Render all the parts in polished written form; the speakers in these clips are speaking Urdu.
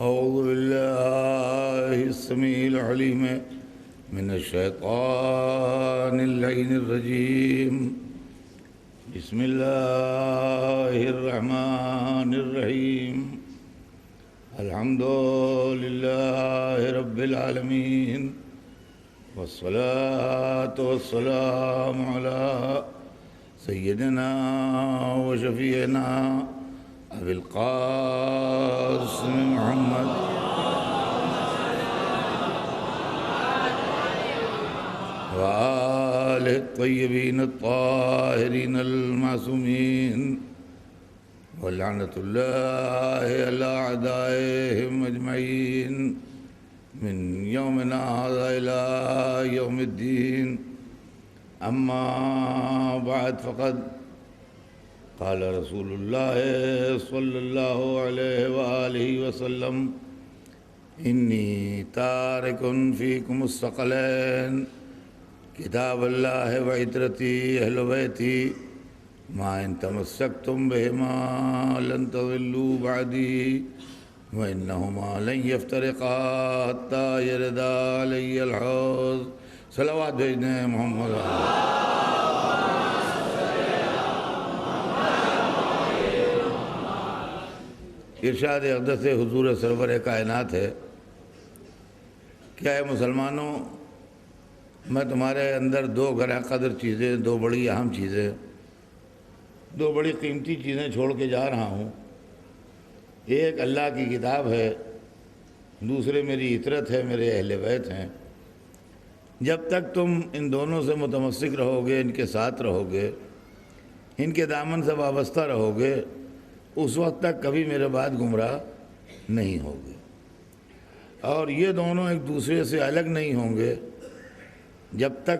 أعوذ بالله السميع العليم من الشيطان اللعين الرجيم. بسم الله الرحمن الرحيم. الحمد لله رب العالمين، والصلاة والسلام على سيدنا وشفيعنا أبي القاسم محمد وآله الطيبين الطاهرين المعصومين، ولعنة الله على أعدائهم أجمعين من يومنا هذا إلى يوم الدين. أما بعد، فقد قال رسول الله صلى الله عليه وآله وسلم: إني تارك فيكم الثقلين كتاب الله وعترتي أهل بيتي ما إن تمسكتم بهما لن تضلوا بعدي وإنهما لن يفترقا حتى يردا علي الحوض. صلوات بھیجنے محمد. ارشاد اقدس حضور سرور کائنات ہے: کیا ہے مسلمانوں، میں تمہارے اندر دو گراں قدر چیزیں، دو بڑی اہم چیزیں، دو بڑی قیمتی چیزیں چھوڑ کے جا رہا ہوں. ایک اللہ کی کتاب ہے، دوسرے میری عطرت ہے، میرے اہل بیت ہیں. جب تک تم ان دونوں سے متمسک رہو گے، ان کے ساتھ رہو گے، ان کے دامن سے وابستہ رہو گے، اس وقت تک کبھی میرے بعد گمراہ نہیں ہوگے. اور یہ دونوں ایک دوسرے سے الگ نہیں ہوں گے جب تک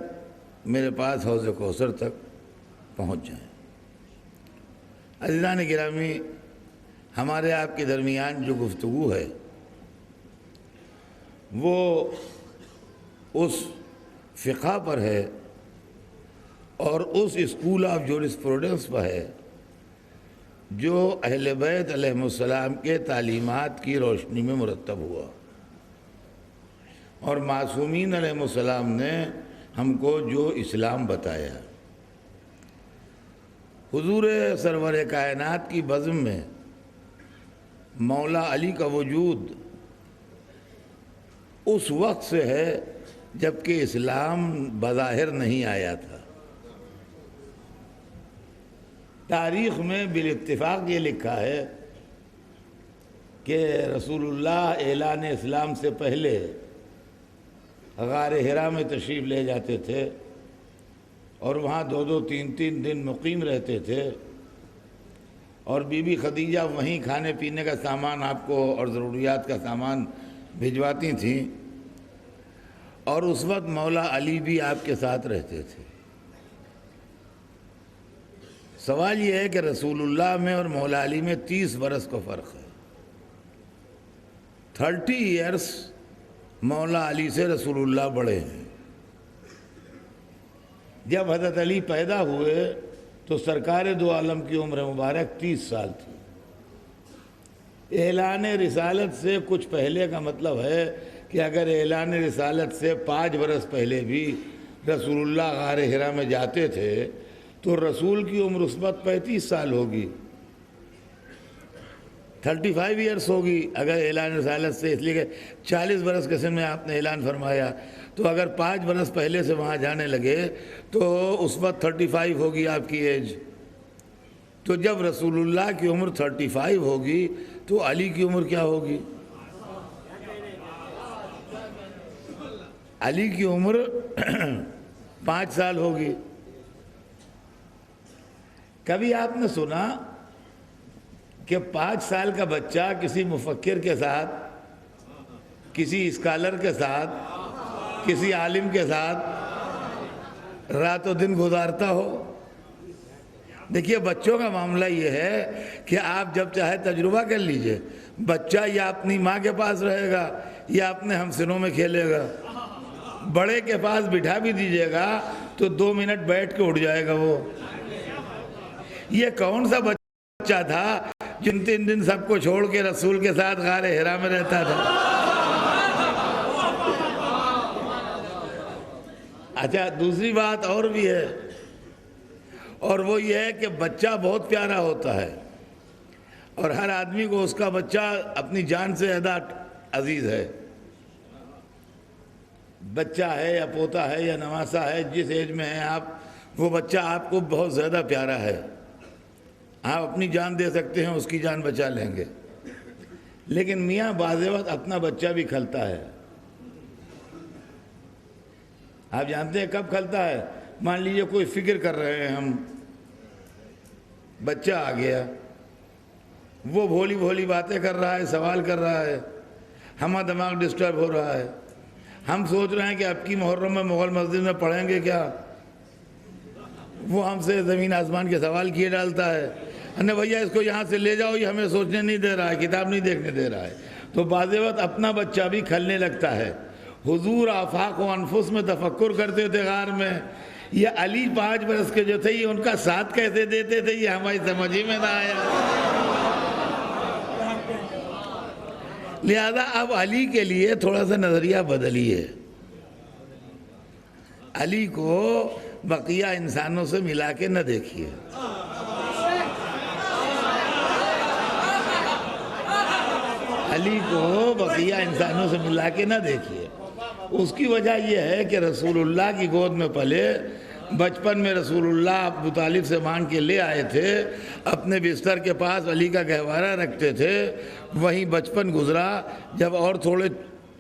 میرے پاس حوض کوثر تک پہنچ جائیں. عزیزان گرامی، ہمارے آپ کے درمیان جو گفتگو ہے وہ اس فقہ پر ہے اور اس اسکول آف جورسپروڈنس پر ہے جو اہل بیت علیہ السلام کے تعلیمات کی روشنی میں مرتب ہوا اور معصومین علیہ السلام نے ہم کو جو اسلام بتایا. حضور سرور کائنات کی بزم میں مولا علی کا وجود اس وقت سے ہے جبکہ اسلام بظاہر نہیں آیا تھا. تاریخ میں بالاتفاق یہ لکھا ہے کہ رسول اللہ اعلان اسلام سے پہلے غار حرا میں تشریف لے جاتے تھے اور وہاں 2-3 دن مقیم رہتے تھے، اور بی بی خدیجہ وہیں کھانے پینے کا سامان آپ کو اور ضروریات کا سامان بھجواتی تھیں، اور اس وقت مولا علی بھی آپ کے ساتھ رہتے تھے. سوال یہ ہے کہ رسول اللہ میں اور مولا علی میں 30 برس کا فرق ہے. 30 ایئرس مولا علی سے رسول اللہ بڑے ہیں. جب حضرت علی پیدا ہوئے تو سرکار دو عالم کی عمر مبارک 30 سال تھی. اعلان رسالت سے کچھ پہلے کا مطلب ہے کہ اگر اعلان رسالت سے 5 برس پہلے بھی رسول اللہ غار حرا میں جاتے تھے تو رسول کی عمر اس وقت 35 سال ہوگی، 35 ایئرس ہوگی اگر اعلان رسالت سے، اس لیے کہ 40 برس کے سن میں آپ نے اعلان فرمایا، تو اگر 5 برس پہلے سے وہاں جانے لگے تو اس وقت 35 ہوگی آپ کی ایج. تو جب رسول اللہ کی عمر 35 ہوگی تو علی کی عمر کیا ہوگی؟ علی کی عمر 5 سال ہوگی. کبھی آپ نے سنا کہ 5 سال کا بچہ کسی مفکر کے ساتھ، کسی اسکالر کے ساتھ، کسی عالم کے ساتھ رات و دن گزارتا ہو؟ دیکھیے، بچوں کا معاملہ یہ ہے کہ آپ جب چاہے تجربہ کر لیجئے. بچہ یا اپنی ماں کے پاس رہے گا یا اپنے ہمسنوں میں کھیلے گا. بڑے کے پاس بٹھا بھی دیجئے گا تو 2 منٹ بیٹھ کے اٹھ جائے گا وہ. یہ کون سا بچہ تھا جن 3 دن سب کو چھوڑ کے رسول کے ساتھ غار حرا میں رہتا تھا۔ اچھا دوسری بات اور بھی ہے، اور وہ یہ ہے کہ بچہ بہت پیارا ہوتا ہے، اور ہر آدمی کو اس کا بچہ اپنی جان سے زیادہ عزیز ہے۔ بچہ ہے یا پوتا ہے یا نواسا ہے، جس ایج میں ہیں آپ، وہ بچہ آپ کو بہت زیادہ پیارا ہے، آپ اپنی جان دے سکتے ہیں، اس کی جان بچا لیں گے۔ لیکن میاں بعض وقت اپنا بچہ بھی کھلتا ہے۔ آپ جانتے ہیں کب کھلتا ہے؟ مان لیجئے کوئی فکر کر رہے ہیں ہم، بچہ آ گیا، وہ بھولی بھولی باتیں کر رہا ہے، سوال کر رہا ہے، ہمارا دماغ ڈسٹرب ہو رہا ہے، ہم سوچ رہے ہیں کہ اب کی محرم میں مغل مسجد میں پڑھیں گے کیا؟ وہ ہم سے زمین آسمان کے سوال کیے ڈالتا ہے، انہیں بھیا اس کو یہاں سے لے جاؤ، یہ ہمیں سوچنے نہیں دے رہا ہے، کتاب نہیں دیکھنے دے رہا ہے۔ تو بعض وقت اپنا بچہ بھی کھلنے لگتا ہے۔ حضور آفاق و انفس میں تفکر کرتے تھے غار میں، یہ علی 5 برس کے جو تھے، یہ ان کا ساتھ کیسے دیتے تھے، یہ ہماری سمجھ ہی میں نہ آیا۔ لہذا اب علی کے لیے تھوڑا سا نظریہ بدلیے، علی کو بقیہ انسانوں سے ملا کے نہ دیکھیے۔ علی کو بقیہ انسانوں سے ملا کے نہ دیکھیے۔ اس کی وجہ یہ ہے کہ رسول اللہ کی گود میں پلے، بچپن میں رسول اللہ ابو طالب سے مانگ کے لے آئے تھے، اپنے بستر کے پاس علی کا گہوارہ رکھتے تھے، وہیں بچپن گزرا۔ جب اور تھوڑے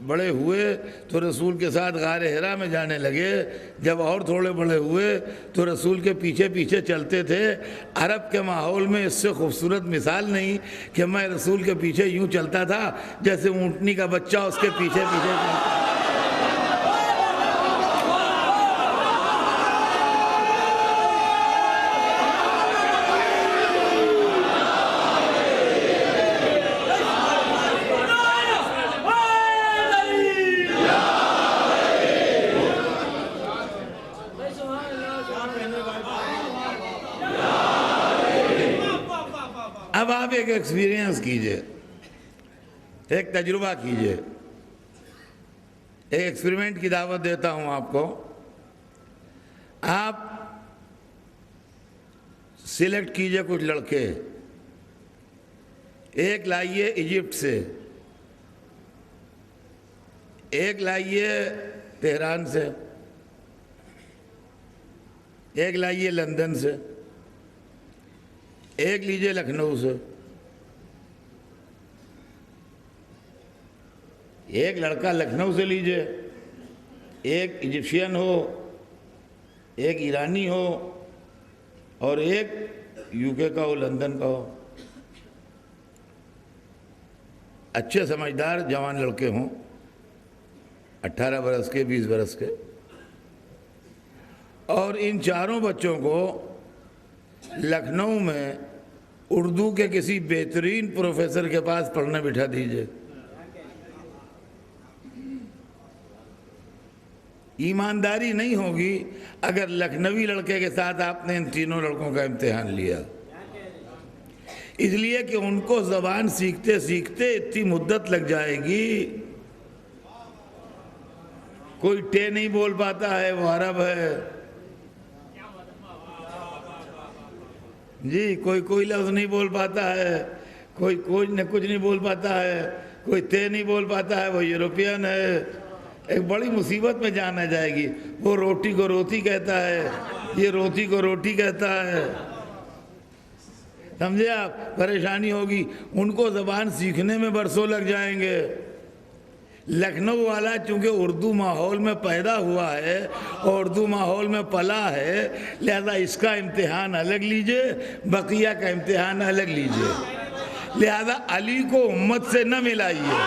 بڑے ہوئے تو رسول کے ساتھ غار حرا میں جانے لگے، جب اور تھوڑے بڑے ہوئے تو رسول کے پیچھے پیچھے چلتے تھے۔ عرب کے ماحول میں اس سے خوبصورت مثال نہیں کہ میں رسول کے پیچھے یوں چلتا تھا جیسے اونٹنی کا بچہ اس کے پیچھے پیچھے چلتا۔ اب آپ ایک ایکسپیرینس کیجئے، ایک تجربہ کیجئے، ایک ایکسپیریمنٹ کی دعوت دیتا ہوں آپ کو۔ آپ سلیکٹ کیجئے کچھ لڑکے، ایک لائیے ایجپٹ سے، ایک لائیے تہران سے، ایک لائیے لندن سے، ایک لیجئے لکھنؤ سے۔ ایک لڑکا لکھنؤ سے لیجئے، ایک ایجپشین ہو، ایک ایرانی ہو، اور ایک یو کے کا ہو، لندن کا ہو۔ اچھے سمجھدار جوان لڑکے ہوں، 18 برس کے، 20 برس کے، اور ان چاروں بچوں کو لکھنؤ میں اردو کے کسی بہترین پروفیسر کے پاس پڑھنے بٹھا دیجئے۔ ایمانداری نہیں ہوگی اگر لکھنوی لڑکے کے ساتھ آپ نے ان تینوں لڑکوں کا امتحان لیا، اس لیے کہ ان کو زبان سیکھتے سیکھتے اتنی مدت لگ جائے گی۔ کوئی ٹے نہیں بول پاتا ہے، وہ عرب ہے جی، کوئی لفظ نہیں بول پاتا ہے، کوئی کچھ نہیں بول پاتا ہے، کوئی تے نہیں بول پاتا ہے، وہ یوروپین ہے۔ ایک بڑی مصیبت میں جان آ جائے گی۔ وہ روٹی کو روتی کہتا ہے، یہ روٹی کو روٹی کہتا ہے، سمجھے آپ؟ پریشانی ہوگی۔ ان کو زبان سیکھنے میں برسوں لگ جائیں گے۔ لکھنؤ والا چونکہ اردو ماحول میں پیدا ہوا ہے اور اردو ماحول میں پلا ہے، لہذا اس کا امتحان الگ لیجئے، بقیہ کا امتحان الگ لیجئے۔ لہذا علی کو امت سے نہ ملائیے۔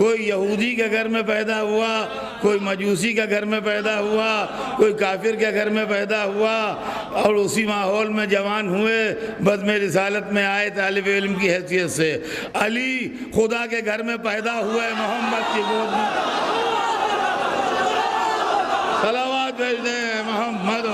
کوئی یہودی کے گھر میں پیدا ہوا، کوئی مجوسی کے گھر میں پیدا ہوا، کوئی کافر کے گھر میں پیدا ہوا، اور اسی ماحول میں جوان ہوئے، بزم رسالت میں آئے طالب علم کی حیثیت سے۔ علی خدا کے گھر میں پیدا ہوئے، محمد کی گود میں صلوات بھیج دیں محمد۔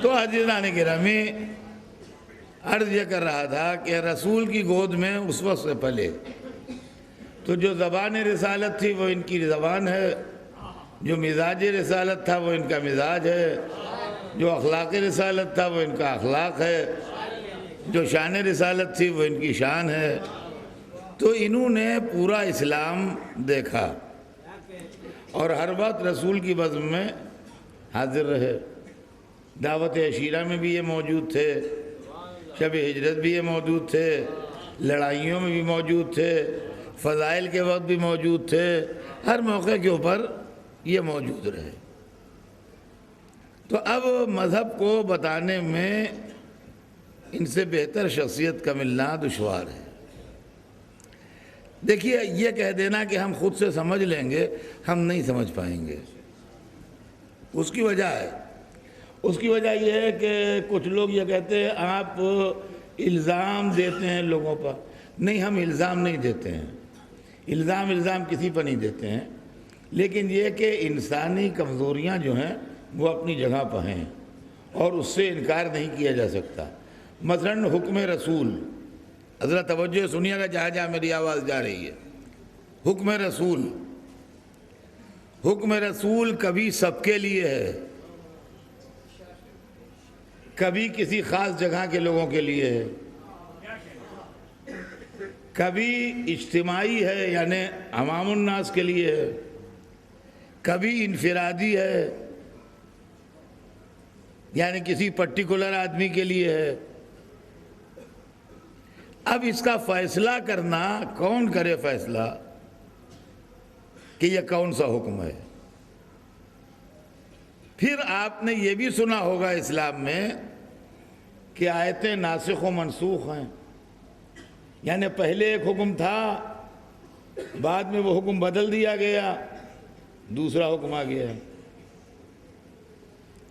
تو عزیزان گرامی، عرض یہ کر رہا تھا کہ رسول کی گود میں اس وقت سے پلے، تو جو زبان رسالت تھی وہ ان کی زبان ہے، جو مزاج رسالت تھا وہ ان کا مزاج ہے، جو اخلاق رسالت تھا وہ ان کا اخلاق ہے، جو شان رسالت تھی وہ ان کی شان ہے۔ تو انہوں نے پورا اسلام دیکھا اور ہر وقت رسول کی بزم میں حاضر رہے۔ دعوت عشیرہ میں بھی یہ موجود تھے، شب ہجرت بھی یہ موجود تھے، لڑائیوں میں بھی موجود تھے، فضائل کے وقت بھی موجود تھے، ہر موقع کے اوپر یہ موجود رہے۔ تو اب مذہب کو بتانے میں ان سے بہتر شخصیت کا ملنا دشوار ہے۔ دیکھیے، یہ کہہ دینا کہ ہم خود سے سمجھ لیں گے، ہم نہیں سمجھ پائیں گے۔ اس کی وجہ یہ ہے کہ کچھ لوگ یہ کہتے ہیں آپ الزام دیتے ہیں لوگوں پر۔ نہیں، ہم الزام نہیں دیتے ہیں، الزام کسی پر نہیں دیتے ہیں، لیکن یہ کہ انسانی کمزوریاں جو ہیں وہ اپنی جگہ پر ہیں اور اس سے انکار نہیں کیا جا سکتا۔ مثلا حکم رسول، حضرت توجہ سنیے گا جہاں جہاں میری آواز جا رہی ہے۔ حکم رسول کبھی سب کے لیے ہے، کبھی کسی خاص جگہ کے لوگوں کے لیے ہے، کبھی اجتماعی ہے یعنی عوام الناس کے لیے ہے، کبھی انفرادی ہے یعنی کسی پرٹیکولر آدمی کے لیے ہے۔ اب اس کا فیصلہ کرنا کون کرے فیصلہ کہ یہ کون سا حکم ہے؟ پھر آپ نے یہ بھی سنا ہوگا اسلام میں کہ آیتیں ناسخ و منسوخ ہیں، یعنی پہلے ایک حکم تھا، بعد میں وہ حکم بدل دیا گیا، دوسرا حکم آ گیا۔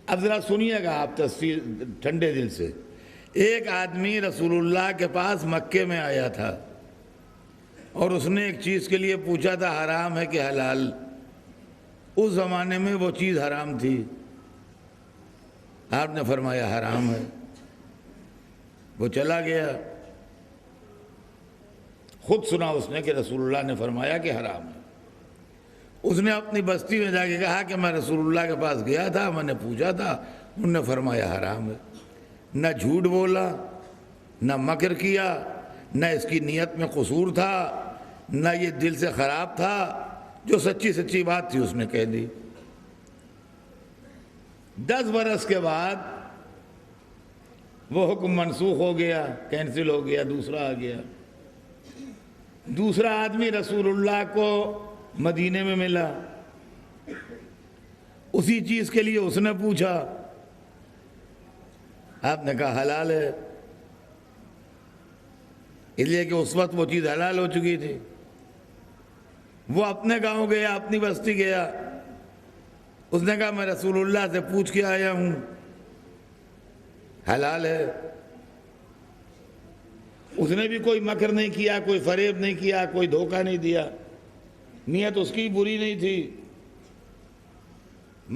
اب ذرا سنیے گا آپ تفصیل ٹھنڈے دل سے۔ ایک آدمی رسول اللہ کے پاس مکے میں آیا تھا اور اس نے ایک چیز کے لیے پوچھا تھا حرام ہے کہ حلال۔ اس زمانے میں وہ چیز حرام تھی، آپ نے فرمایا حرام ہے۔ وہ چلا گیا، خود سنا اس نے کہ رسول اللہ نے فرمایا کہ حرام ہے۔ اس نے اپنی بستی میں جا کے کہا کہ میں رسول اللہ کے پاس گیا تھا، میں نے پوچھا تھا، انہوں نے فرمایا حرام ہے۔ نہ جھوٹ بولا، نہ مکر کیا، نہ اس کی نیت میں قصور تھا، نہ یہ دل سے خراب تھا، جو سچی بات تھی اس نے کہہ دی۔ 10 برس کے بعد وہ حکم منسوخ ہو گیا، کینسل ہو گیا، دوسرا آ گیا۔ دوسرا آدمی رسول اللہ کو مدینے میں ملا، اسی چیز کے لیے اس نے پوچھا، آپ نے کہا حلال ہے، اس لیے کہ اس وقت وہ چیز حلال ہو چکی تھی۔ وہ اپنے گاؤں گیا، اپنی بستی گیا، اس نے کہا میں رسول اللہ سے پوچھ کے آیا ہوں، حلال ہے۔ اس نے بھی کوئی مکر نہیں کیا، کوئی فریب نہیں کیا، کوئی دھوکہ نہیں دیا، نیت اس کی بری نہیں تھی،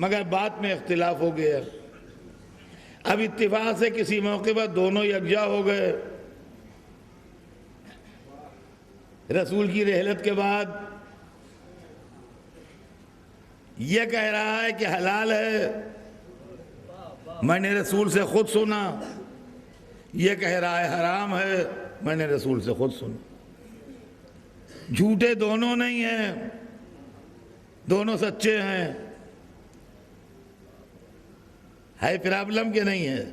مگر بات میں اختلاف ہو گیا۔ اب اتفاق سے کسی موقع پر دونوں یکجا ہو گئے، رسول کی رحلت کے بعد یہ کہہ رہا ہے کہ حلال ہے، میں نے رسول سے خود سنا، یہ کہہ رہا ہے حرام ہے، میں نے رسول سے خود سنا۔ جھوٹے دونوں نہیں ہیں، دونوں سچے ہیں۔ ہے پرابلم کہ نہیں ہے؟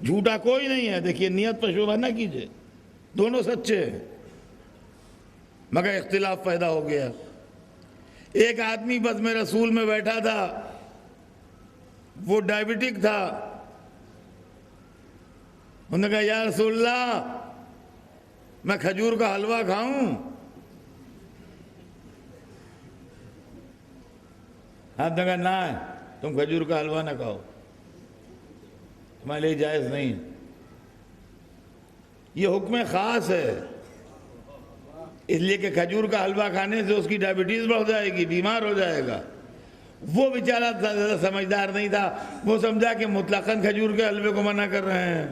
جھوٹا کوئی نہیں ہے۔ دیکھیے نیت پر شبہ نہ کیجئے، دونوں سچے ہیں، مگر اختلاف پیدا ہو گیا۔ ایک آدمی بس میں رسول میں بیٹھا تھا، وہ ڈائبٹک تھا، انہوں نے کہا یا رسول اللہ میں کھجور کا حلوہ کھاؤں؟ آپ نے کہا نہ، تم کھجور کا حلوہ نہ کھاؤ، تمہارے لیے جائز نہیں۔ یہ حکم خاص ہے، اس لیے کہ کھجور کا حلوہ کھانے سے اس کی ڈائبٹیز بڑھ جائے گی، بیمار ہو جائے گا۔ وہ بیچارہ زیادہ سمجھدار نہیں تھا، وہ سمجھا کہ مطلقاً کھجور کے حلوے کو منع کر رہے ہیں۔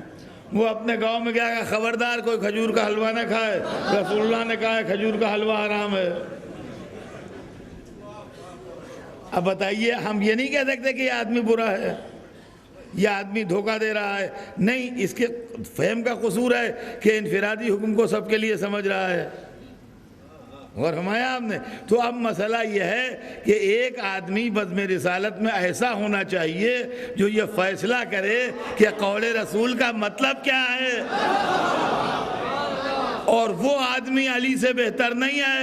وہ اپنے گاؤں میں کیا کہا، خبردار کوئی کھجور کا حلوہ نہ کھائے، رسول اللہ نے کہا ہے کھجور کا حلوہ حرام ہے۔ اب بتائیے، ہم یہ نہیں کہہ سکتے کہ یہ آدمی برا ہے، یہ آدمی دھوکہ دے رہا ہے، نہیں، اس کے فہم کا قصور ہے کہ انفرادی حکم کو سب کے لیے سمجھ رہا ہے۔ اور ہمایا آپ نے تو اب مسئلہ یہ ہے کہ ایک آدمی بزم رسالت میں ایسا ہونا چاہیے جو یہ فیصلہ کرے کہ قول رسول کا مطلب کیا ہے، اور وہ آدمی علی سے بہتر نہیں ہے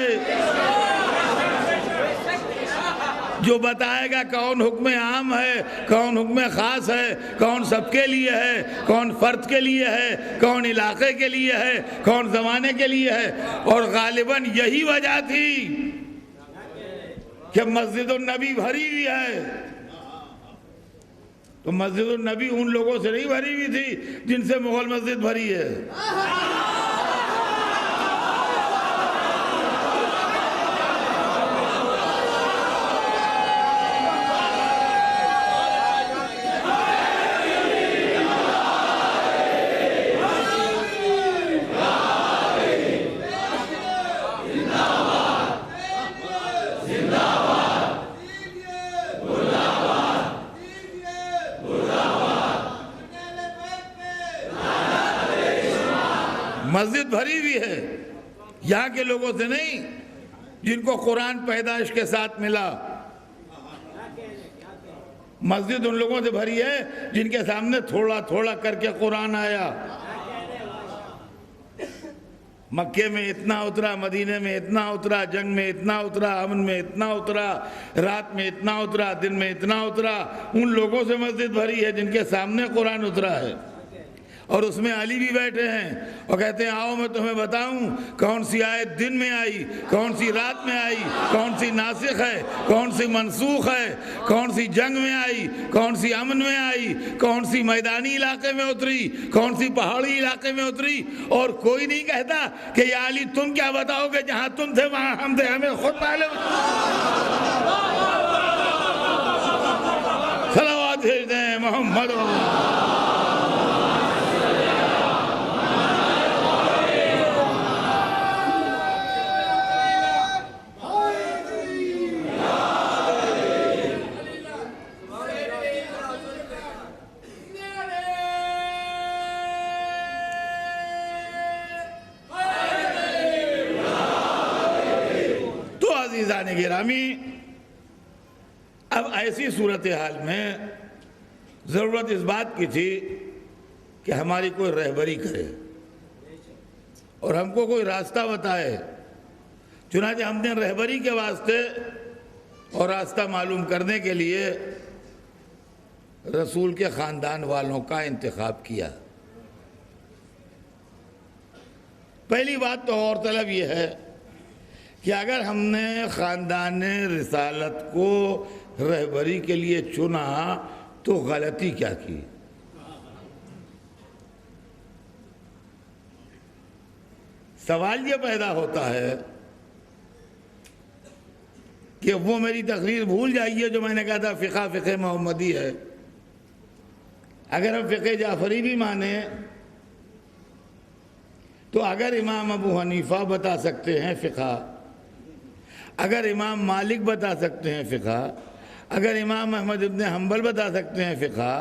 جو بتائے گا کون حکم عام ہے، کون حکم خاص ہے، کون سب کے لیے ہے، کون فرد کے لیے ہے، کون علاقے کے لیے ہے، کون زمانے کے لیے ہے۔ اور غالباً یہی وجہ تھی کہ مسجد النبی بھری ہوئی ہے، تو مسجد النبی ان لوگوں سے نہیں بھری ہوئی تھی جن سے مغل مسجد بھری ہے۔ مسجد بھری ہوئی ہے، یہاں کے لوگوں سے نہیں جن کو قرآن پیدائش کے ساتھ ملا۔ مسجد ان لوگوں سے بھری ہے جن کے سامنے تھوڑا تھوڑا کر کے قرآن آیا۔ مکے میں اتنا اترا، مدینے میں اتنا اترا، جنگ میں اتنا اترا، امن میں اتنا اترا، رات میں اتنا اترا، دن میں اتنا اترا۔ ان لوگوں سے مسجد بھری ہے جن کے سامنے قرآن اترا ہے، اور اس میں علی بھی بیٹھے ہیں اور کہتے ہیں آؤ میں تمہیں بتاؤں کون سی آیت دن میں آئی، کون سی رات میں آئی، کون سی ناسخ ہے، کون سی منسوخ ہے، کون سی جنگ میں آئی، کون سی امن میں آئی، کون سی میدانی علاقے میں اتری، کون سی پہاڑی علاقے میں اتری۔ اور کوئی نہیں کہتا کہ یا علی تم کیا بتاؤ گے، جہاں تم تھے وہاں ہم تھے، ہمیں خود معلوم۔ صلوات بھیجتے ہیں محمد۔ گرامی، اب ایسی صورتحال میں ضرورت اس بات کی تھی کہ ہماری کوئی رہبری کرے اور ہم کو کوئی راستہ بتائے۔ چنانچہ ہم نے رہبری کے واسطے اور راستہ معلوم کرنے کے لیے رسول کے خاندان والوں کا انتخاب کیا۔ پہلی بات تو اور طلب یہ ہے کہ اگر ہم نے خاندان رسالت کو رہبری کے لیے چنا تو غلطی کیا کی؟ سوال یہ پیدا ہوتا ہے کہ وہ میری تقریر بھول جائیے جو میں نے کہا تھا فقہ محمدی ہے۔ اگر ہم فقہ جعفری بھی مانیں تو اگر امام ابو حنیفہ بتا سکتے ہیں فقہ، اگر امام مالک بتا سکتے ہیں فقہ، اگر امام احمد ابن حنبل بتا سکتے ہیں فقہ،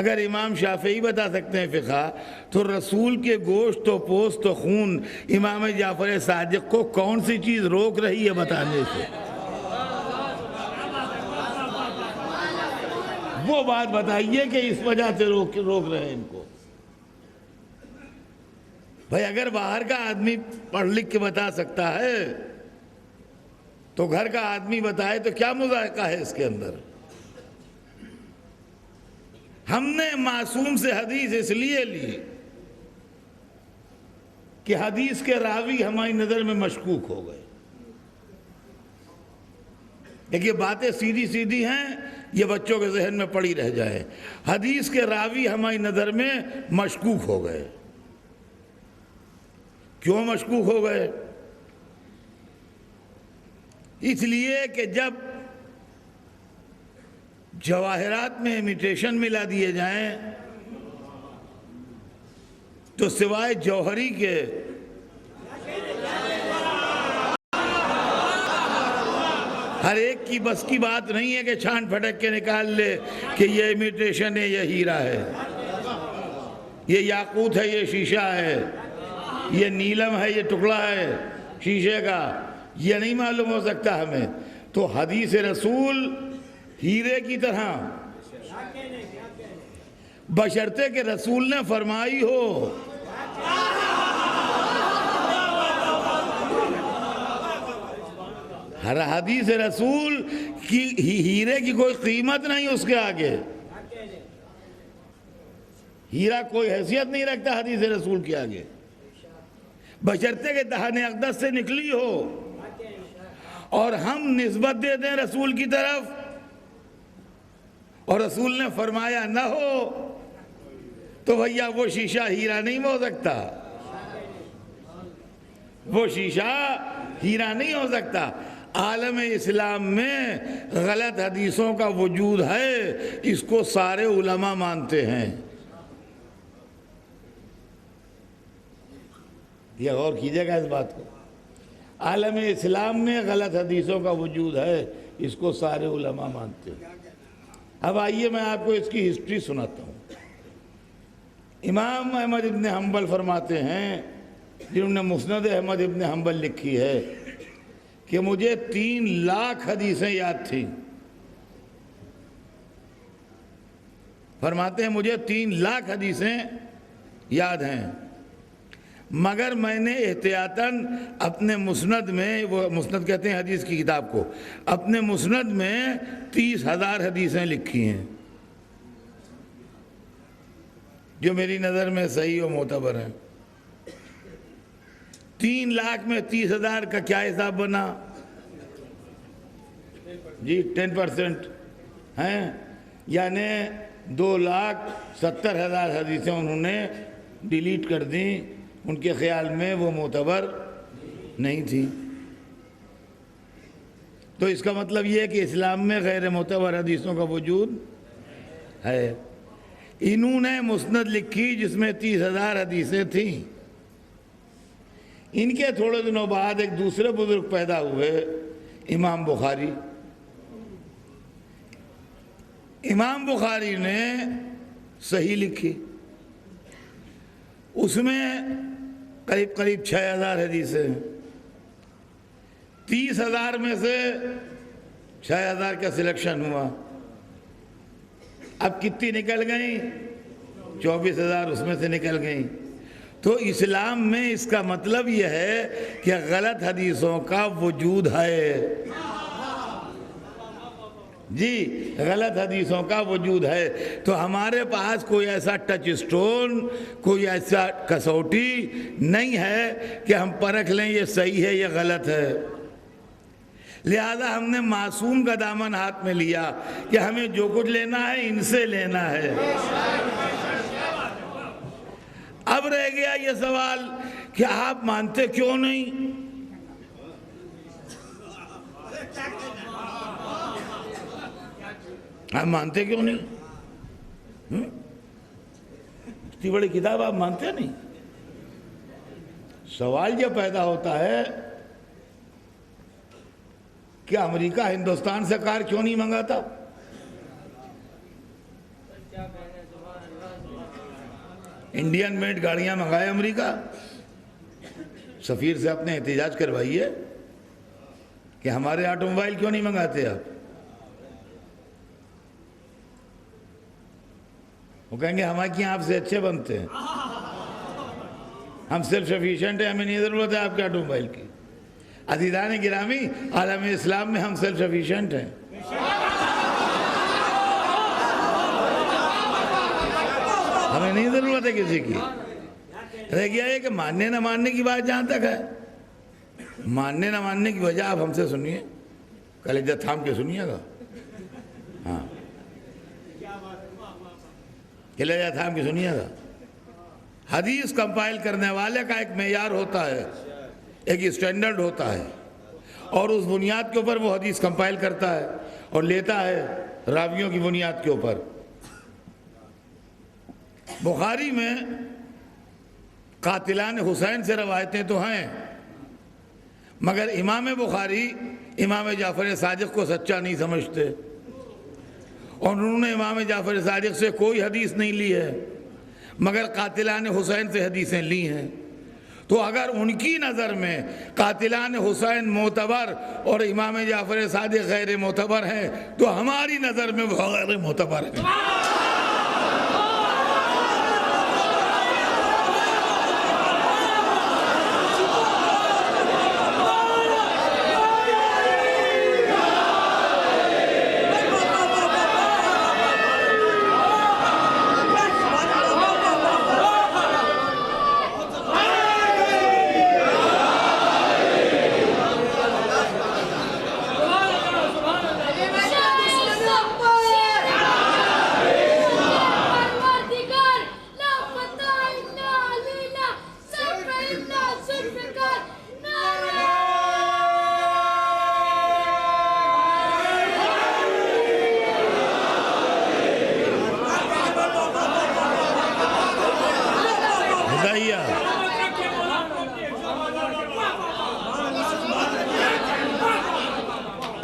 اگر امام شافعی بتا سکتے ہیں فقہ، تو رسول کے گوشت و پوست و خون امام جعفر صادق کو کون سی چیز روک رہی ہے بتانے سے؟ وہ بات بتائیے کہ اس وجہ سے روک رہے ہیں ان کو۔ بھائی اگر باہر کا آدمی پڑھ لکھ کے بتا سکتا ہے تو گھر کا آدمی بتائے تو کیا مذائقہ ہے اس کے اندر؟ ہم نے معصوم سے حدیث اس لیے لی کہ حدیث کے راوی ہماری نظر میں مشکوک ہو گئے۔ دیکھیے باتیں سیدھی سیدھی ہیں، یہ بچوں کے ذہن میں پڑی رہ جائے۔ حدیث کے راوی ہماری نظر میں مشکوک ہو گئے۔ کیوں مشکوک ہو گئے؟ اس لیے کہ جب جواہرات میں امیٹیشن ملا دیے جائیں تو سوائے جوہری کے ہر ایک کی بس کی بات نہیں ہے کہ چھان پھٹک کے نکال لے کہ یہ امیٹیشن ہے، یہ ہیرا ہے، یہ یاقوت ہے، یہ شیشہ ہے، یہ نیلم ہے، یہ ٹکڑا ہے شیشے کا، یہ نہیں معلوم ہو سکتا ہمیں۔ تو حدیث رسول ہیرے کی طرح، بشرطے کہ رسول نے فرمائی ہو۔ ہر حدیث رسول کی ہیرے کی کوئی قیمت نہیں اس کے آگے، ہیرا کوئی حیثیت نہیں رکھتا حدیث رسول کے آگے، بشرطے کہ دہن اقدس سے نکلی ہو اور ہم نسبت دے دیں رسول کی طرف اور رسول نے فرمایا نہ ہو تو بھیا وہ شیشہ ہیرا نہیں ہو سکتا، وہ شیشہ ہیرا نہیں ہو سکتا۔ عالم اسلام میں غلط حدیثوں کا وجود ہے، اس کو سارے علماء مانتے ہیں۔ یہ غور کیجئے گا اس بات کو، عالم اسلام میں غلط حدیثوں کا وجود ہے، اس کو سارے علماء مانتے ہیں۔ اب آئیے میں آپ کو اس کی ہسٹری سناتا ہوں۔ امام احمد ابن حنبل فرماتے ہیں، جنہوں نے مسند احمد ابن حنبل لکھی ہے، کہ مجھے 3 لاکھ حدیثیں یاد تھیں۔ فرماتے ہیں مجھے 3 لاکھ حدیثیں یاد ہیں، مگر میں نے احتیاطاً اپنے مسند میں، وہ مسند کہتے ہیں حدیث کی کتاب کو، اپنے مسند میں 30,000 حدیثیں لکھی ہیں جو میری نظر میں صحیح و معتبر ہیں۔ 3 لاکھ میں 30,000 کا کیا حساب بنا؟ جی 10% ہیں، یعنی 2,70,000 حدیثیں انہوں نے ڈیلیٹ کر دیں، ان کے خیال میں وہ معتبر نہیں تھی۔ تو اس کا مطلب یہ ہے کہ اسلام میں غیر معتبر حدیثوں کا وجود ہے۔ انہوں نے مسند لکھی جس میں 30,000 حدیثیں تھیں۔ ان کے تھوڑے دنوں بعد ایک دوسرے بزرگ پیدا ہوئے، امام بخاری۔ امام بخاری نے صحیح لکھی، اس میں قریب 6,000 حدیثیں ہیں۔ 30,000 میں سے 6,000 کا سلیکشن ہوا، اب کتنی نکل گئیں؟ 24,000 اس میں سے نکل گئیں۔ تو اسلام میں اس کا مطلب یہ ہے کہ غلط حدیثوں کا وجود ہے، جی غلط حدیثوں کا وجود ہے۔ تو ہمارے پاس کوئی ایسا ٹچ سٹون، کوئی ایسا کسوٹی نہیں ہے کہ ہم پرکھ لیں یہ صحیح ہے یہ غلط ہے۔ لہذا ہم نے معصوم کا دامن ہاتھ میں لیا کہ ہمیں جو کچھ لینا ہے ان سے لینا ہے۔ اب رہ گیا یہ سوال کہ آپ مانتے کیوں نہیں؟ آپ مانتے کیوں نہیں؟ اتنی بڑی کتاب آپ مانتے نہیں؟ سوال یہ پیدا ہوتا ہے کہ امریکہ ہندوستان سے کار کیوں نہیں منگاتا؟ انڈین میڈ گاڑیاں منگائے امریکہ، سفیر سے اپنے احتجاج کروائیے کہ ہمارے آٹو موبائل کیوں نہیں منگاتے آپ؟ وہ کہیں گے ہمارے یہاں آپ سے اچھے بنتے ہیں، ہم سیلف سفیشینٹ ہیں، ہمیں نہیں ضرورت ہے آپ کے آٹو موبائل کی۔ عزیزان گرامی، عالم اسلام میں ہم سیلف سفیشینٹ ہیں۔ ہمیں نہیں ضرورت ہے کسی کی۔ رہ گیا یہ کہ ماننے نہ ماننے کی بات جہاں تک ہے، ماننے نہ ماننے کی وجہ آپ ہم سے سنیے، کلیجہ تھام کے سنیے گا۔ ہاں، کلیجہ تھام کے سنیے گا۔ حدیث کمپائل کرنے والے کا ایک معیار ہوتا ہے، ایک اسٹینڈرڈ ہوتا ہے، اور اس بنیاد کے اوپر وہ حدیث کمپائل کرتا ہے اور لیتا ہے راویوں کی بنیاد کے اوپر۔ بخاری میں قاتلان حسین سے روایتیں تو ہیں، مگر امام بخاری امام جعفر صادق کو سچا نہیں سمجھتے، اور انہوں نے امام جعفر صادق سے کوئی حدیث نہیں لی ہے، مگر قاتلان حسین سے حدیثیں لی ہیں۔ تو اگر ان کی نظر میں قاتلان حسین معتبر اور امام جعفر صادق غیر معتبر ہیں، تو ہماری نظر میں وہ غیر معتبر ہیں۔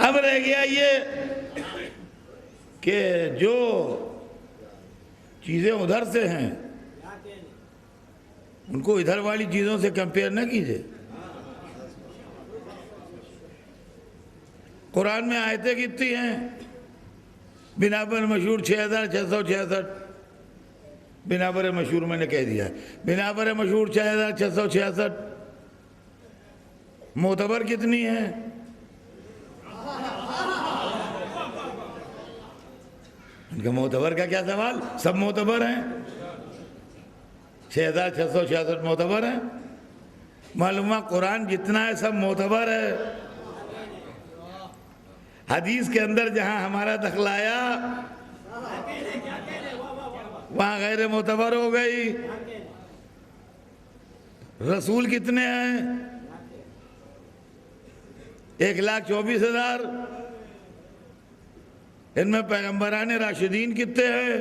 اب رہ گیا یہ کہ جو چیزیں ادھر سے ہیں ان کو ادھر والی چیزوں سے کمپیئر نہ کیجئے۔ قرآن میں آیتیں کتنی ہیں؟ بنا پر مشہور 6666، بنا پر مشہور میں نے کہہ دیا، بنا پر مشہور 6666۔ معتبر کتنی ہیں؟ ان کا معتبر کا کیا سوال؟ سب معتبر ہیں، 6666 معتبر ہیں۔ معلومہ قرآن جتنا ہے سب معتبر ہے۔ حدیث کے اندر جہاں ہمارا دخل آیا وہاں غیر معتبر ہو گئی۔ رسول کتنے ہیں؟ 1,24,000۔ ان میں پیغمبران راشدین کتنے ہیں؟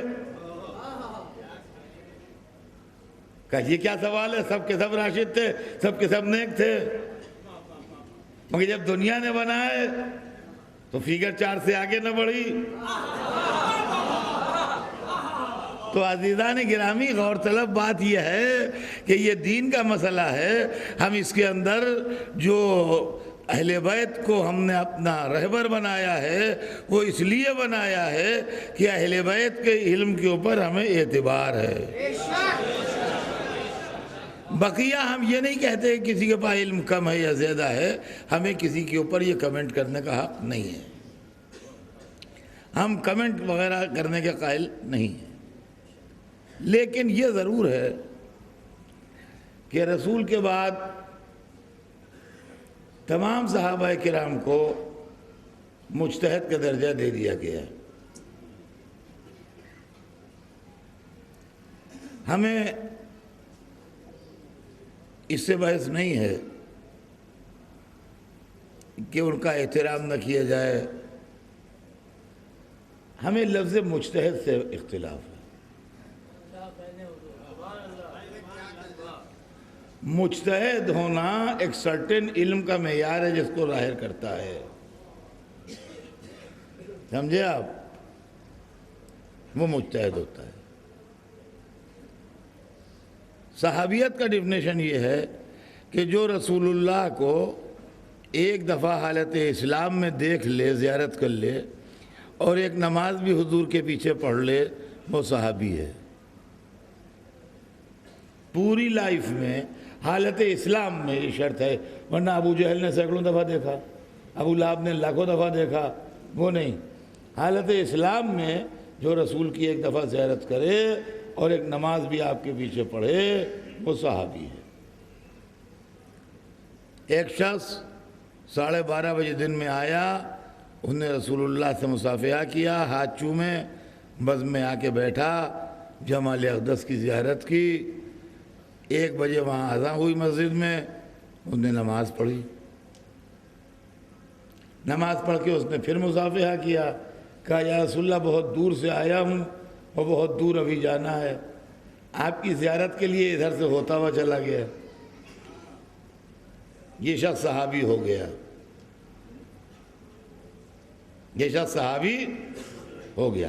کہ یہ کیا سوال ہے؟ سب کے سب راشد تھے، سب کے سب نیک تھے، مگر جب دنیا نے بنائے تو فیگر 4 سے آگے نہ بڑھی۔ تو عزیزان گرامی، غور طلب بات یہ ہے کہ یہ دین کا مسئلہ ہے۔ ہم اس کے اندر جو اہل بیت کو ہم نے اپنا رہبر بنایا ہے وہ اس لیے بنایا ہے کہ اہل بیت کے علم کے اوپر ہمیں اعتبار ہے۔ بقیہ ہم یہ نہیں کہتے کہ کسی کے پاس علم کم ہے یا زیادہ ہے، ہمیں کسی کے اوپر یہ کمنٹ کرنے کا حق نہیں ہے، ہم کمنٹ وغیرہ کرنے کے قائل نہیں ہیں۔ لیکن یہ ضرور ہے کہ رسول کے بعد تمام صحابہ کرام کو مجتہد کا درجہ دے دیا گیا ہے۔ ہمیں اس سے بحث نہیں ہے کہ ان کا احترام نہ کیا جائے، ہمیں لفظ مجتہد سے اختلاف ہے۔ مجتہد ہونا ایک سرٹن علم کا معیار ہے جس کو ظاہر کرتا ہے، سمجھے آپ؟ وہ مجتہد ہوتا ہے۔ صحابیت کا ڈیفینیشن یہ ہے کہ جو رسول اللہ کو ایک دفعہ حالت اسلام میں دیکھ لے، زیارت کر لے، اور ایک نماز بھی حضور کے پیچھے پڑھ لے، وہ صحابی ہے۔ پوری لائف میں حالت اسلام میں یہ شرط ہے، ورنہ ابو جہل نے سینکڑوں دفعہ دیکھا، ابو لہب نے لاکھوں دفعہ دیکھا، وہ نہیں۔ حالت اسلام میں جو رسول کی ایک دفعہ زیارت کرے اور ایک نماز بھی آپ کے پیچھے پڑھے، وہ صحابی ہے۔ ایک شخص 12:30 بجے دن میں آیا، انہوں نے رسول اللہ سے مصافحہ کیا، ہاتھ چومے، بز میں آ کے بیٹھا، جمال اقدس کی زیارت کی۔ 1 بجے وہاں اذان ہوئی مسجد میں، انہوں نے نماز پڑھی، نماز پڑھ کے اس نے پھر مصافحہ کیا، کہا یا رسول اللہ بہت دور سے آیا ہوں اور بہت دور ابھی جانا ہے، آپ کی زیارت کے لیے ادھر سے ہوتا ہوا چلا گیا۔ یہ شخص صحابی ہو گیا، یہ شخص صحابی ہو گیا۔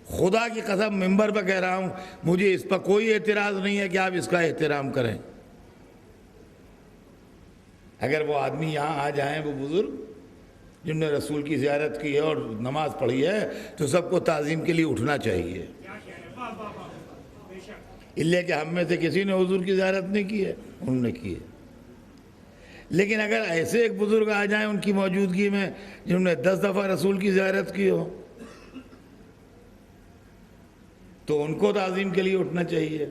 خدا کی قسم منبر پہ کہہ رہا ہوں، مجھے اس پر کوئی اعتراض نہیں ہے کہ آپ اس کا احترام کریں۔ اگر وہ آدمی یہاں آ جائیں، وہ بزرگ جن نے رسول کی زیارت کی ہے اور نماز پڑھی ہے، تو سب کو تعظیم کے لیے اٹھنا چاہیے، اس لیے کہ ہم میں سے کسی نے حضور کی زیارت نہیں کی ہے، انہوں نے کی ہے۔ لیکن اگر ایسے ایک بزرگ آ جائیں ان کی موجودگی میں جنہوں نے 10 دفعہ رسول کی زیارت کی ہو، تو ان کو تعظیم کے لیے اٹھنا چاہیے۔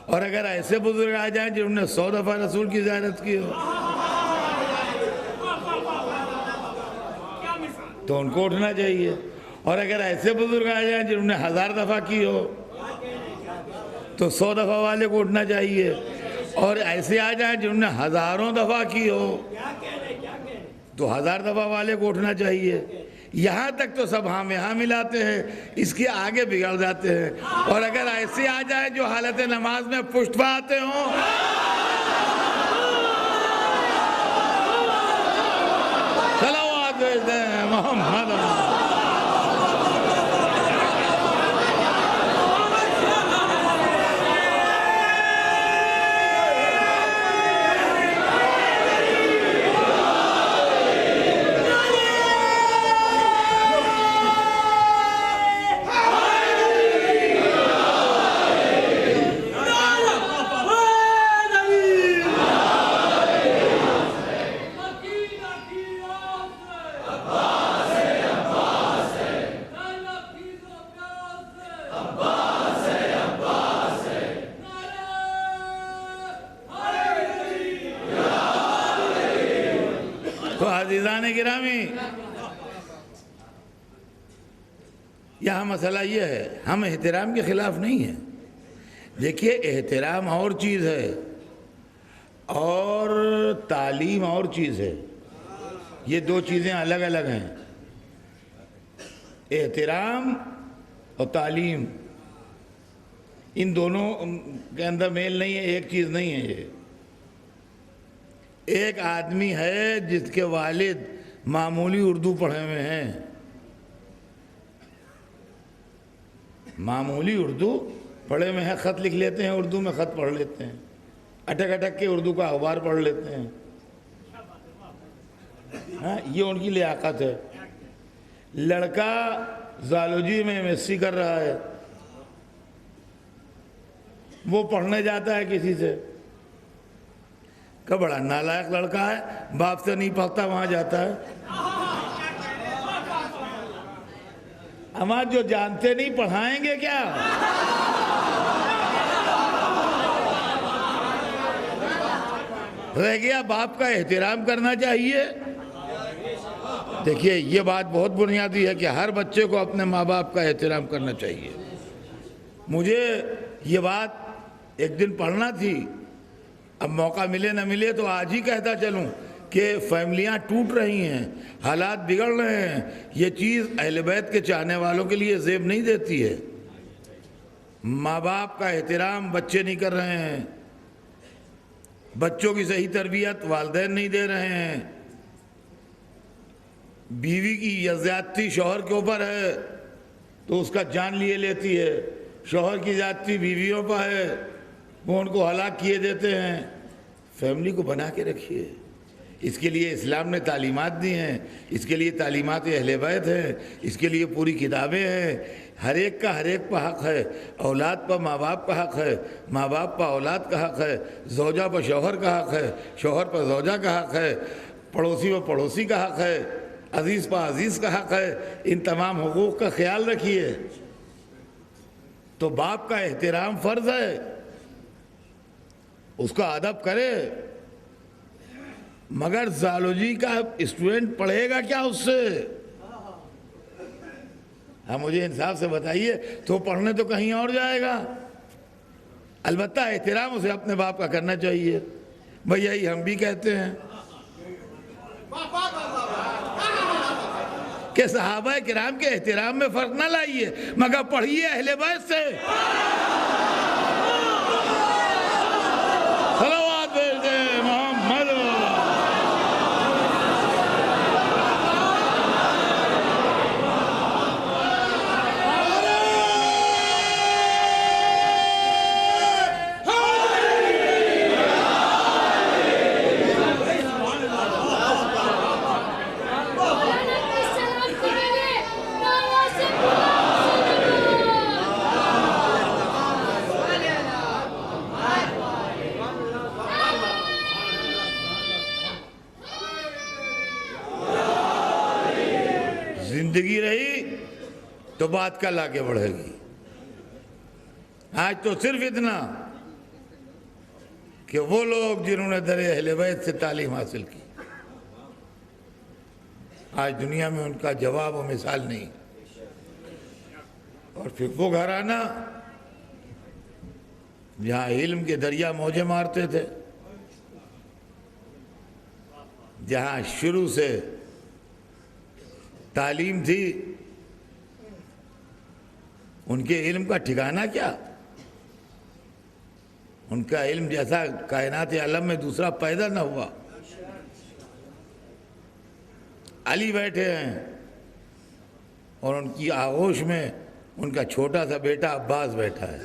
اور اگر ایسے بزرگ آ جائیں جنہوں نے 100 دفعہ رسول کی زیارت کی ہو، تو ان کو اٹھنا چاہیے۔ اور اگر ایسے بزرگ آ جائیں جنہوں نے 1000 دفعہ کی ہو، تو 100 دفعہ والے کو اٹھنا چاہیے۔ اور ایسے آ جائیں جنہوں نے ہزاروں دفعہ کی ہو، تو 1000 دفعہ والے کو اٹھنا چاہیے۔ یہاں تک تو سب ہاں میں ہاں ملاتے ہیں، اس کے آگے بگڑ جاتے ہیں۔ اور اگر ایسے آ جائیں جو حالت نماز میں پشت پہ آتے ہوں، صلوات محمد۔ تو عزیزان گرامی، یہاں مسئلہ یہ ہے، ہم احترام کے خلاف نہیں ہیں۔ دیکھیے، احترام اور چیز ہے اور تعلیم اور چیز ہے، یہ دو چیزیں الگ الگ ہیں۔ احترام اور تعلیم، ان دونوں کے اندر میل نہیں ہے، ایک چیز نہیں ہے یہ۔ ایک آدمی ہے جس کے والد معمولی اردو پڑھے ہوئے ہیں، معمولی اردو پڑھے ہوئے ہیں، خط لکھ لیتے ہیں، اردو میں خط پڑھ لیتے ہیں، اٹک اٹک کے اردو کا اخبار پڑھ لیتے ہیں، ہاں، یہ ان کی لیاقت ہے۔ لڑکا زالوجی میں MSc کر رہا ہے، وہ پڑھنے جاتا ہے کسی سے، کہ بڑا نالائق لڑکا ہے، باپ سے نہیں پڑھتا، وہاں جاتا ہے۔ ہمارے جو جانتے نہیں پڑھائیں گے کیا؟ رہ گیا باپ کا احترام کرنا چاہیے۔ دیکھیے، یہ بات بہت بنیادی ہے کہ ہر بچے کو اپنے ماں باپ کا احترام کرنا چاہیے۔ مجھے یہ بات ایک دن پڑھنا تھی، اب موقع ملے نہ ملے تو آج ہی کہتا چلوں کہ فیملیاں ٹوٹ رہی ہیں، حالات بگڑ رہے ہیں۔ یہ چیز اہل بیت کے چاہنے والوں کے لیے زیب نہیں دیتی ہے۔ ماں باپ کا احترام بچے نہیں کر رہے ہیں، بچوں کی صحیح تربیت والدین نہیں دے رہے ہیں، بیوی کی یہ زیادتی شوہر کے اوپر ہے تو اس کا جان لیے لیتی ہے، شوہر کی زیادتی بیویوں پر ہے، وہ ان کو ہلاک کیے دیتے ہیں۔ فیملی کو بنا کے رکھیے، اس کے لیے اسلام نے تعلیمات دی ہیں، اس کے لیے تعلیمات اہل بیت ہیں، اس کے لیے پوری کتابیں ہیں۔ ہر ایک کا ہر ایک پر حق ہے، اولاد پر ماں باپ کا حق ہے، ماں باپ پر اولاد کا حق ہے، زوجہ پر شوہر کا حق ہے، شوہر پر زوجہ کا حق ہے، پڑوسی پر پڑوسی کا حق ہے، عزیز پر عزیز کا حق ہے۔ ان تمام حقوق کا خیال رکھیے۔ تو باپ کا احترام فرض ہے، اس کا ادب کرے، مگر زالوجی کا اسٹوڈنٹ پڑھے گا کیا اس سے؟ مجھے انصاف سے بتائیے، تو پڑھنے تو کہیں اور جائے گا۔ البتہ احترام اسے اپنے باپ کا کرنا چاہیے۔ بھئی یہی ہم بھی کہتے ہیں کہ صحابہ کرام کے احترام میں فرق نہ لائیے، مگر پڑھیے اہل بیت سے۔ صلوات بھیجتے محمد۔ زندگی رہی تو بات کل آگے بڑھے گی۔ آج تو صرف اتنا کہ وہ لوگ جنہوں نے در اہل بیت سے تعلیم حاصل کی، آج دنیا میں ان کا جواب و مثال نہیں، اور پھر وہ گھرانہ جہاں علم کے دریا موجیں مارتے تھے، جہاں شروع سے تعلیم تھی، ان کے علم کا ٹھکانہ کیا؟ ان کا علم جیسا کائنات عالم میں دوسرا پیدا نہ ہوا۔ علی بیٹھے ہیں اور ان کی آغوش میں ان کا چھوٹا سا بیٹا عباس بیٹھا ہے۔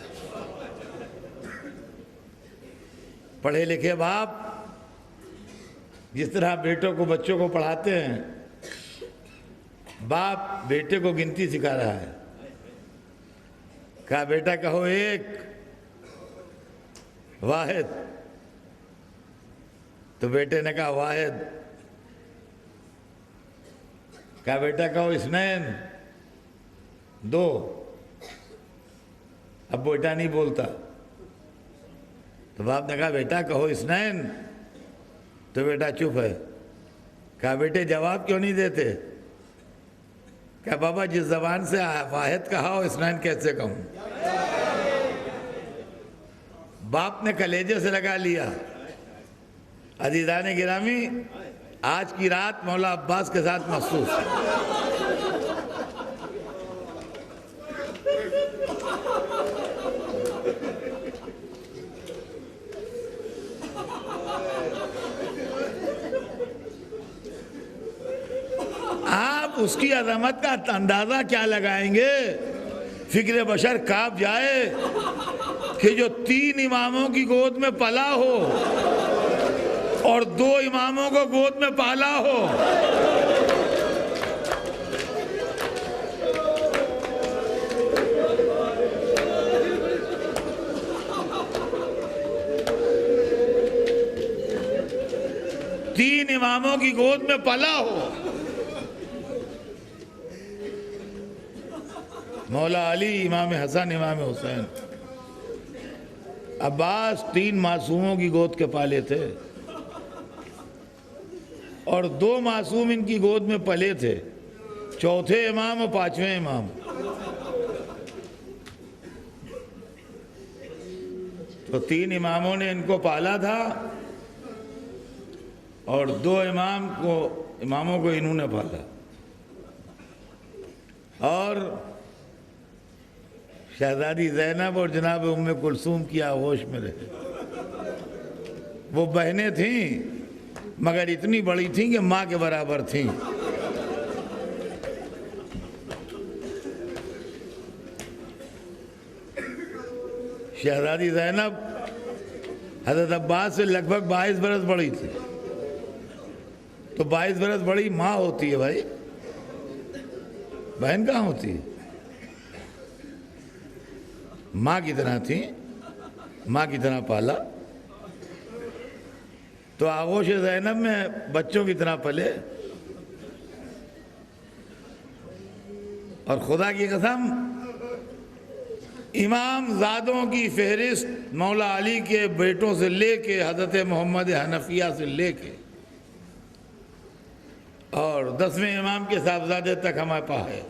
پڑھے لکھے باپ جس طرح بیٹوں کو بچوں کو پڑھاتے ہیں، باپ بیٹے کو گنتی سکھا رہا ہے۔ کہا بیٹا کہو ایک، واحد، تو بیٹے نے کہا واحد۔ کہا بیٹا کہو اثنین، دو۔ اب بیٹا نہیں بولتا تو باپ نے کہا بیٹا کہو اثنین، تو بیٹا چپ ہے۔ کہا بیٹے جواب کیوں نہیں دیتے؟ کہ بابا جس زبان سے واحد کہا ہو اثنین کیسے کہوں؟ باپ نے کلیجے سے لگا لیا۔ عزیزان گرامی، آج کی رات مولا عباس کے ساتھ مخصوص ہے۔ آپ اس کی عظمت کا اندازہ کیا لگائیں گے؟ فکر بشر کانپ جائے کہ جو 3 اماموں کی گود میں پلا ہو اور 2 اماموں کو گود میں پالا ہو۔ تین اماموں کی گود میں پلا ہو۔ مولا علی، امام حسن، امام حسین، عباس 3 معصوموں کی گود کے پالے تھے، اور 2 معصوم ان کی گود میں پلے تھے، چوتھے امام اور 5ویں امام۔ تو 3 اماموں نے ان کو پالا تھا اور 2 اماموں کو انہوں نے پالا، اور شہزادی زینب اور جناب ام کلثوم کی آغوش میں رہے۔ وہ بہنیں تھیں مگر اتنی بڑی تھیں کہ ماں کے برابر تھیں. شہزادی زینب حضرت عباس سے لگ بھگ 22 برس بڑی تھی. تو 22 برس بڑی ماں ہوتی ہے بھائی، بہن کہاں ہوتی ہے؟ ماں کی طرح تھی، ماں کی طرح پالا. تو آغوش زینب میں بچوں کی طرح پلے. اور خدا کی قسم امام زادوں کی فہرست مولا علی کے بیٹوں سے لے کے حضرت محمد حنفیہ سے لے کے اور 10ویں امام کے صاحبزادے تک ہمارے پاس ہے،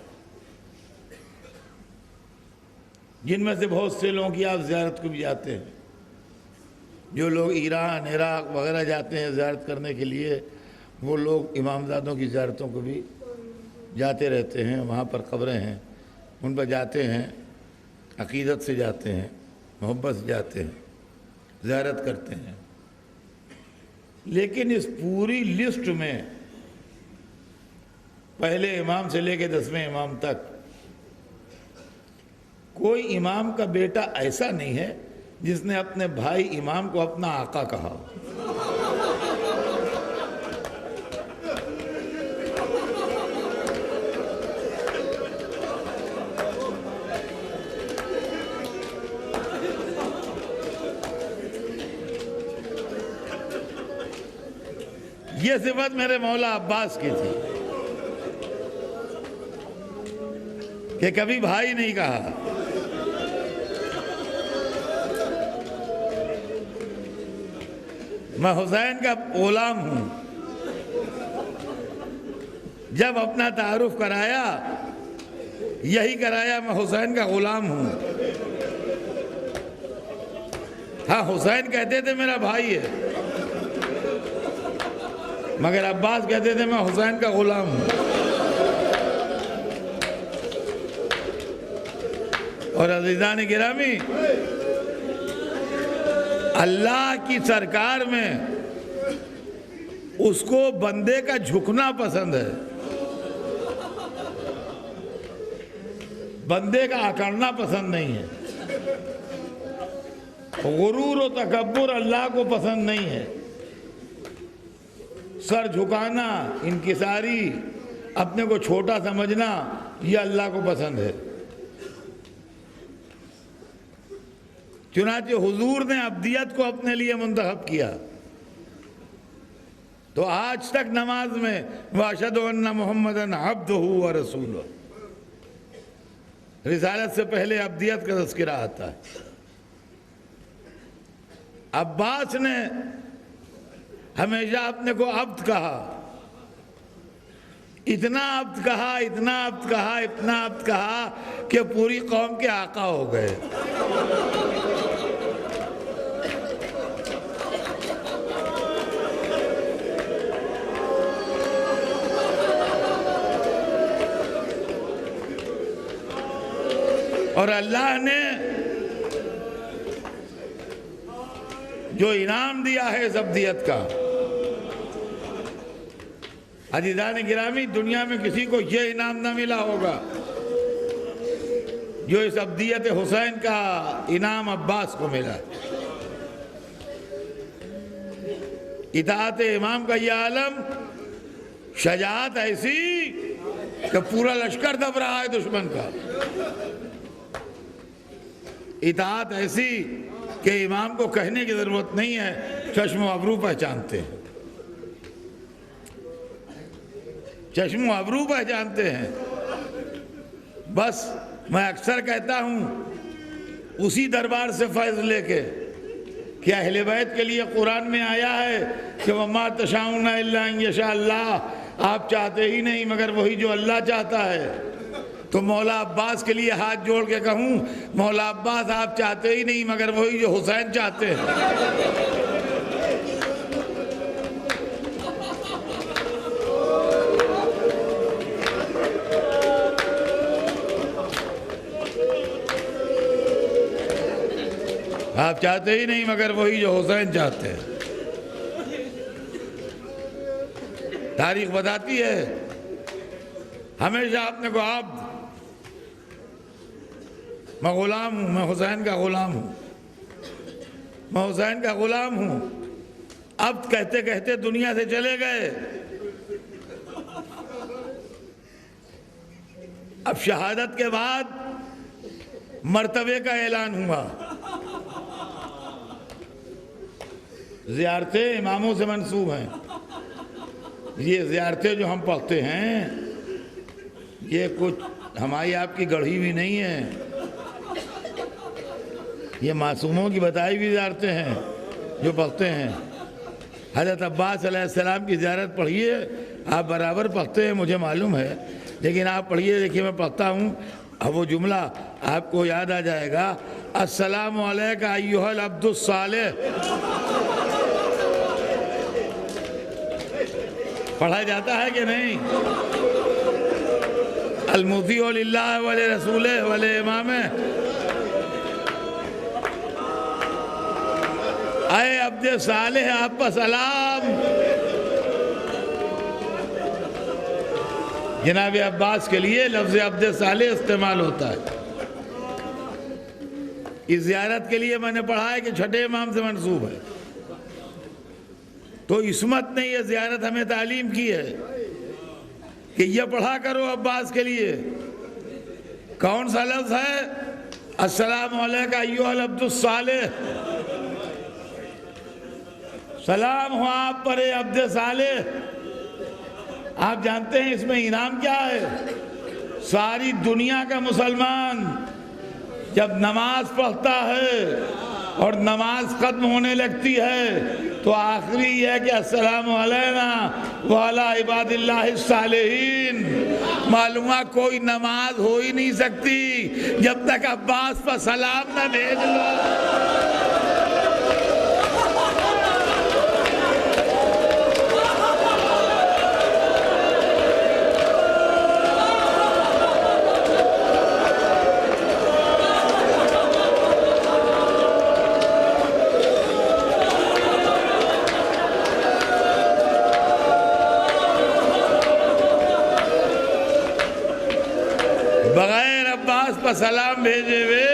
جن میں سے بہت سے لوگوں کی آپ زیارت کو بھی جاتے ہیں. جو لوگ ایران، عراق وغیرہ جاتے ہیں زیارت کرنے کے لیے، وہ لوگ امامزادوں کی زیارتوں کو بھی جاتے رہتے ہیں. وہاں پر قبریں ہیں، ان پر جاتے ہیں، عقیدت سے جاتے ہیں، محبت سے جاتے ہیں، زیارت کرتے ہیں. لیکن اس پوری لسٹ میں پہلے امام سے لے کے 10ویں امام تک کوئی امام کا بیٹا ایسا نہیں ہے جس نے اپنے بھائی امام کو اپنا آقا کہا. یہ صفت میرے مولا عباس کی تھی کہ کبھی بھائی نہیں کہا. میں حسین کا غلام ہوں. جب اپنا تعارف کرایا یہی کرایا، میں حسین کا غلام ہوں. ہاں حسین کہتے تھے میرا بھائی ہے، مگر عباس کہتے تھے میں حسین کا غلام ہوں. اور عزیزان گرامی، اللہ کی سرکار میں اس کو بندے کا جھکنا پسند ہے، بندے کا اکڑنا پسند نہیں ہے. غرور و تکبر اللہ کو پسند نہیں ہے. سر جھکانا، انکساری، اپنے کو چھوٹا سمجھنا، یہ اللہ کو پسند ہے. چنانچہ حضور نے عبدیت کو اپنے لیے منتخب کیا. تو آج تک نماز میں وَأَشْهَدُ أَنَّ مُحَمَّدًا عَبْدُهُ وَرَسُولُهُ، رسالت سے پہلے عبدیت کا تذکرہ آتا ہے. عباس نے ہمیشہ اپنے کو عبد کہا. اتنا عبد کہا، اتنا عبد کہا، اتنا عبد کہا کہ پوری قوم کے آقا ہو گئے. اور اللہ نے جو انعام دیا ہے اس عبدیت کا، عزیزان گرامی، دنیا میں کسی کو یہ انعام نہ ملا ہوگا جو اس عبدیت حسین کا انعام عباس کو ملا. اطاعت امام کا یہ عالم، شجاعت ایسی کہ پورا لشکر دب رہا ہے دشمن کا، اطاعت ایسی کہ امام کو کہنے کی ضرورت نہیں ہے، چشم و ابرو پہچانتے ہیں، چشم و ابرو پہچانتے ہیں. بس میں اکثر کہتا ہوں اسی دربار سے فیض لے کے کہ اہل بیت کے لیے قرآن میں آیا ہے کہ وَمَا تَشَاءُونَ إِلَّا أَن يَشَاءَ اللَّهُ، آپ چاہتے ہی نہیں مگر وہی جو اللہ چاہتا ہے. تو مولا عباس کے لیے ہاتھ جوڑ کے کہوں، مولا عباس آپ چاہتے ہی نہیں مگر وہی جو حسین چاہتے ہیں. آپ چاہتے ہی نہیں مگر وہی جو حسین چاہتے ہیں. تاریخ بتاتی ہے ہمیشہ اپنے کو عبد، میں غلام ہوں، میں حسین کا غلام ہوں، میں حسین کا غلام ہوں۔ عبد کہتے کہتے دنیا سے چلے گئے، اب شہادت کے بعد مرتبے کا اعلان ہوا۔ زیارتیں اماموں سے منسوب ہیں، یہ زیارتیں جو ہم پڑھتے ہیں یہ کچھ ہماری آپ کی گڑھی بھی نہیں ہے، یہ معصوموں کی بتائی ہوئی زیارتیں ہیں جو پڑھتے ہیں۔ حضرت عباس علیہ السلام کی زیارت پڑھیے، آپ برابر پڑھتے ہیں مجھے معلوم ہے، لیکن آپ پڑھیے، دیکھیے میں پڑھتا ہوں، اب وہ جملہ آپ کو یاد آ جائے گا، السلام علیکہ ایھا العبد الصالح، پڑھا جاتا ہے کہ نہیں؟ المطیع للہ ولرسولہ ولامامہ، اے عبد صالح آپ پر سلام۔ جناب عباس کے لیے لفظ عبد صالح استعمال ہوتا ہے۔ اس زیارت کے لیے میں نے پڑھا ہے کہ چھٹے امام سے منسوب ہے، تو عصمت نے یہ زیارت ہمیں تعلیم کی ہے کہ یہ پڑھا کرو عباس کے لیے۔ کون سا لفظ ہے؟ السلام علیکہ ایھا العبد الصالح، سلام ہو آپ پر اے عبد صالح۔ آپ جانتے ہیں اس میں انعام کیا ہے؟ ساری دنیا کا مسلمان جب نماز پڑھتا ہے اور نماز ختم ہونے لگتی ہے تو آخری یہ ہے کہ السلام علینا وعلی عباد اللہ الصالحین۔ معلومہ کوئی نماز ہو ہی نہیں سکتی جب تک عباس پر سلام نہ بھیج لو۔ بغیر عباس پر سلام بھیجے ہوئے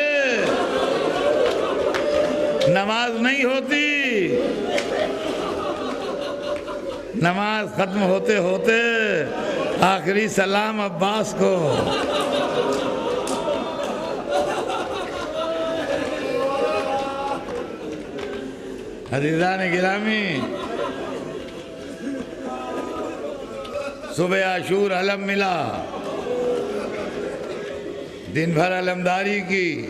نماز نہیں ہوتی۔ نماز ختم ہوتے ہوتے آخری سلام عباس کو۔ عزیزان گرامی، صبح عاشور علم ملا، دن بھر علمداری کی۔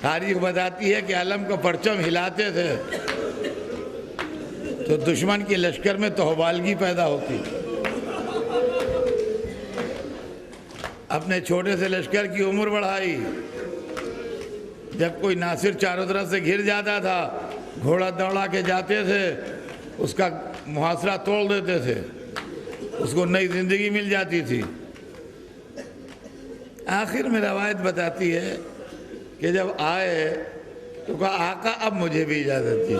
تاریخ بتاتی ہے کہ علم کو پرچم ہلاتے تھے تو دشمن کے لشکر میں تہوالگی پیدا ہوتی۔ اپنے چھوٹے سے لشکر کی عمر بڑھائی، جب کوئی ناصر چاروں طرف سے گھر جاتا تھا گھوڑا دوڑا کے جاتے تھے، اس کا محاصرہ توڑ دیتے تھے، اس کو نئی زندگی مل جاتی تھی۔ آخر میں روایت بتاتی ہے کہ جب آئے تو کہا آقا اب مجھے بھی اجازت دیجیے۔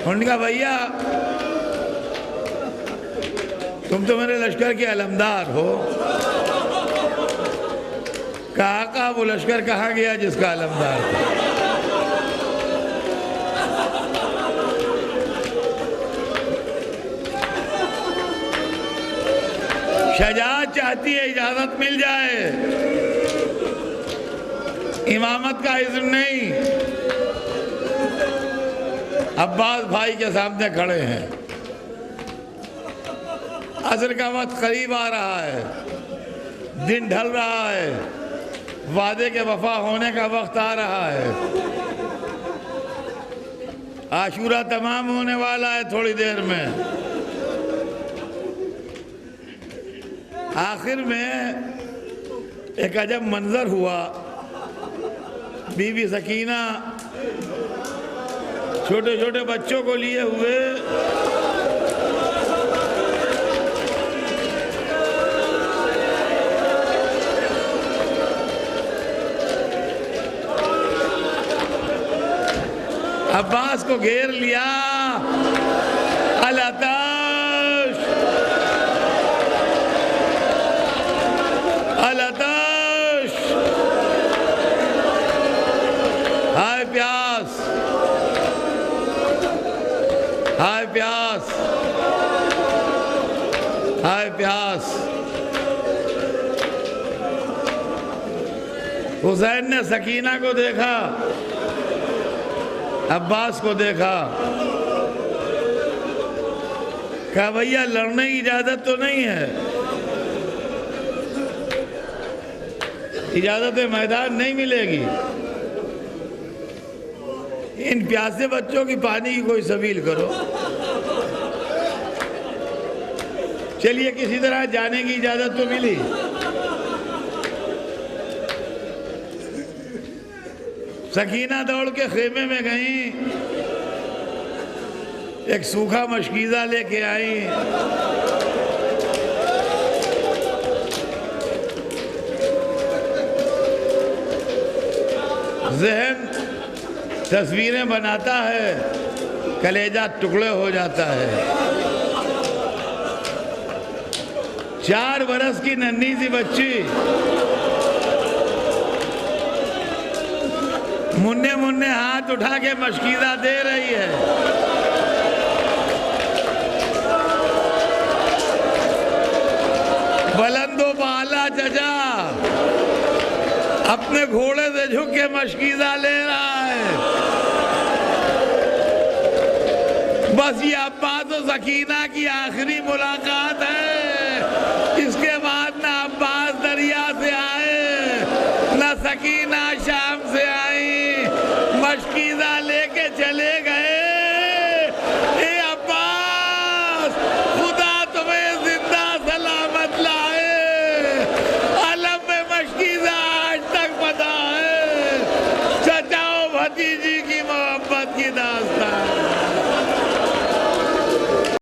انہوں نے کہا بھیا تم تو میرے لشکر کے علمدار ہو۔ کہا آقا وہ لشکر کہاں گیا جس کا علمدار تھا؟ شجاعت چاہتی ہے اجازت مل جائے، امامت کا اذن نہیں۔ عباس بھائی کے سامنے کھڑے ہیں، عصر کا وقت قریب آ رہا ہے، دن ڈھل رہا ہے، وعدے کے وفا ہونے کا وقت آ رہا ہے، عاشورہ تمام ہونے والا ہے تھوڑی دیر میں۔ آخر میں ایک عجب منظر ہوا، بی بی سکینہ چھوٹے چھوٹے بچوں کو لیے ہوئے عباس کو گھیر لیا. العطش العطش، ہائے پیاس ہائے پیاس ہائے پیاس. حسین نے سکینہ کو دیکھا، عباس کو دیکھا، کہا بھیا لڑنے کی اجازت تو نہیں ہے، اجازت میدان نہیں ملے گی، ان پیاسے بچوں کی پانی کی کوئی سبیل کرو. چلیے کسی طرح جانے کی اجازت تو ملی. سکینہ دوڑ کے خیمے میں گئیں، ایک سوکھا مشکیزہ لے کے آئیں. ذہن تصویریں بناتا ہے، کلیجہ ٹکڑے ہو جاتا ہے. 4 برس کی ننھی سی بچی مننے مننے ہاتھ اٹھا کے مشکیزہ دے رہی ہے. بلند و بالا چچا اپنے گھوڑے سے جھک کے مشکیزہ لے رہا ہے. بس یہ عباس و سکینہ کی آخری ملاقات ہے. اس کے بعد نہ عباس دریا سے آئے نہ سکینہ شام سے آئی. مشکیزہ لے کے چلے گا.